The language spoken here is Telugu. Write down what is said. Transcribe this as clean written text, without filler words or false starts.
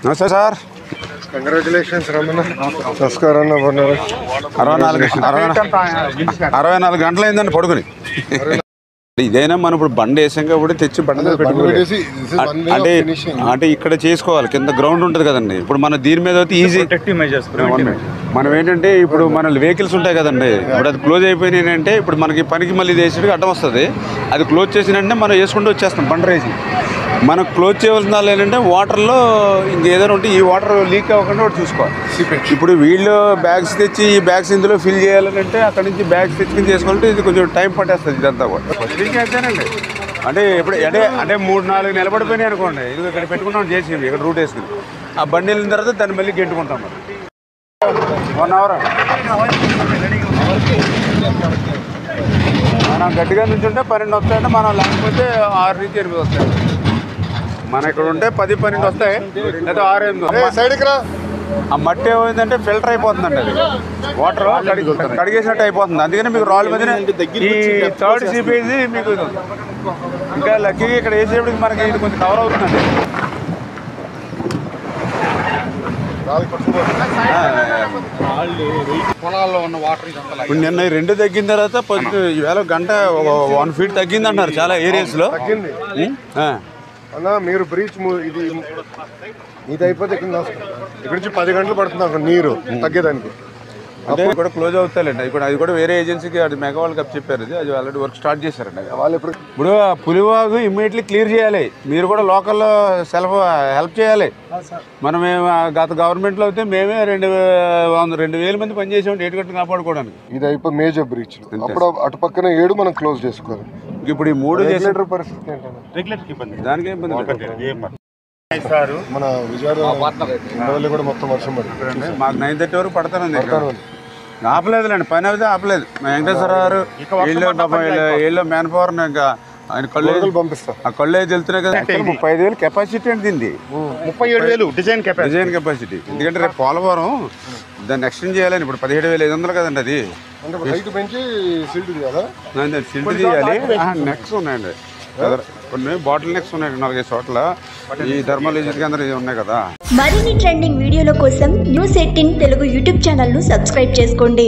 నమస్తే సార్. కంగ్రాచులేషన్స్ రమణ. నమస్కారం. 64 గంటలు అయిందండి పడుకుని. ఇదైనా మనం ఇప్పుడు బండి వేసాం కాబట్టి తెచ్చి బండి అంటే ఇక్కడ చేసుకోవాలి. కింద గ్రౌండ్ ఉంటుంది కదండి. ఇప్పుడు మన దీని మీద అయితే ఈజీ మనం ఏంటంటే ఇప్పుడు మన వెహికల్స్ ఉంటాయి కదండి. ఇప్పుడు అది క్లోజ్ అయిపోయినాయి అంటే ఇప్పుడు మనకి పనికి మళ్ళీ వేసేటికి అడ్డం వస్తుంది. అది క్లోజ్ చేసినంటే మనం వేసుకుంటూ వచ్చేస్తాం బండి రేసి. మనం క్లోజ్ చేయవలసిన వాళ్ళు ఏంటంటే వాటర్లో ఇంకేదైనా ఉంటే ఈ వాటర్ లీక్ అవ్వకుండా ఒకటి చూసుకోవాలి. ఇప్పుడు వీళ్ళు బ్యాగ్స్ తెచ్చి ఈ బ్యాగ్స్ ఇందులో ఫిల్ చేయాలని అంటే అక్కడి నుంచి బ్యాగ్స్ తెచ్చుకుని చేసుకోవాలంటే ఇది కొంచెం టైం పట్టేస్తుంది ఇదంతా కూడా. లీక్ అయితేనండి అంటే ఇప్పుడు అంటే 3-4 నిలబడిపోయినాయి అనుకోండి. ఇది ఇక్కడ పెట్టుకుంటాం చేసేవి ఇక్కడ రూట్ వేసుకుని ఆ బండి వెళ్ళిన తర్వాత దాన్ని మళ్ళీ గెంటుకుంటాం. మరి 1 అవర్ మనం గట్టిగా నుంచి ఉంటే 12 వస్తాయంటే మనం లేకపోతే 6 నుంచి 8 వస్తాయి. మన ఇక్కడ ఉంటే 10-12 వస్తాయి లేదా 6-8. ఆ మట్టి ఏమైందంటే ఫిల్టర్ అయిపోతుందండి. అది వాటర్ కడిగేసినట్టు అయిపోతుంది. అందుకని మీకు రాళ్ళ మధ్యన ఈ 3rd సిపేజీ మీకు ఇంకా లక్కీగా ఇక్కడ వేసేప్పటికి మనకి ఇది కొంచెం కవర్ అవుతుందండి. పొలాల్లో ఉన్న వాటర్ ఇప్పుడు నిన్న 2 తగ్గిన తర్వాత ఈవేళ గంట 1 ఫీట్ తగ్గింది అంటున్నారు చాలా ఏరియాస్లో. అన్నా మీరు బ్రీచ్ ఇది అయిపోతే ఇక్కడ నుంచి 10 గంటలు పడుతుంది నీరు తగ్గేదానికి. అంటే కూడా క్లోజ్ అవుతాయండి. అది కూడా వేరే ఏజెన్సీకి అది మెగా వాళ్ళు కప్ చెప్పారు. అది ఆల్రెడీ వర్క్ స్టార్ట్ చేశారండి. వాళ్ళు ఇప్పుడు పులివాగు ఇమ్మీడియట్లీ క్లియర్ చేయాలి. మీరు కూడా లోకల్లో హెల్ప్ చేయాలి. మనం గత గవర్నమెంట్లో అయితే మేమే 2,000 మంది పనిచేసాం ఏటు కట్టు కాపాడుకోవడానికి. ఇది అయిపోయి మేజర్ బ్రీచ్. అప్పుడు అటు పక్కన 7 మనం క్లోజ్ చేసుకోవాలి. ఇప్పుడు ఈ 3 చేసే పరిస్థితి దానికి ఇబ్బంది. మన విజయవాడ కూడా మొత్తం వర్షం పడుతుంది. మాకు 9:30 వరకు పడతానండి. ఆపలేదులేండి, పని అయితే ఆపలేదు. వెంకటేశ్వర గారు వీళ్ళు మ్యాన్ పవర్ ఇంకా ఆయన కళ్ళు పంపిస్తాం. ఆ కళ్ళు అయితే వెళ్తున్నాయి కదా. 35,000 కెపాసిటీ అంటే దీన్ని 37,000 డిజైన్ కెపాసిటీ. ఎందుకంటే రేపు పోలవరం దాన్ని ఎక్స్టెండ్ చేయాలని ఇప్పుడు 17,500 కదండి. అది పెంచి సిల్ట్ కదా, సిల్ట్ చేయాలి. నెక్స్ ఉన్నాయండి, కొన్ని బాటిల్ నెక్స్ ఉన్నాయి 4-5 చోట్ల. ఈ థర్మల్ కేంద్రం ఉన్నాయి కదా. మరిన్ని ట్రెండింగ్ వీడియోల కోసం News 18 తెలుగు యూట్యూబ్ ఛానల్ ను సబ్స్క్రైబ్ చేసుకోండి.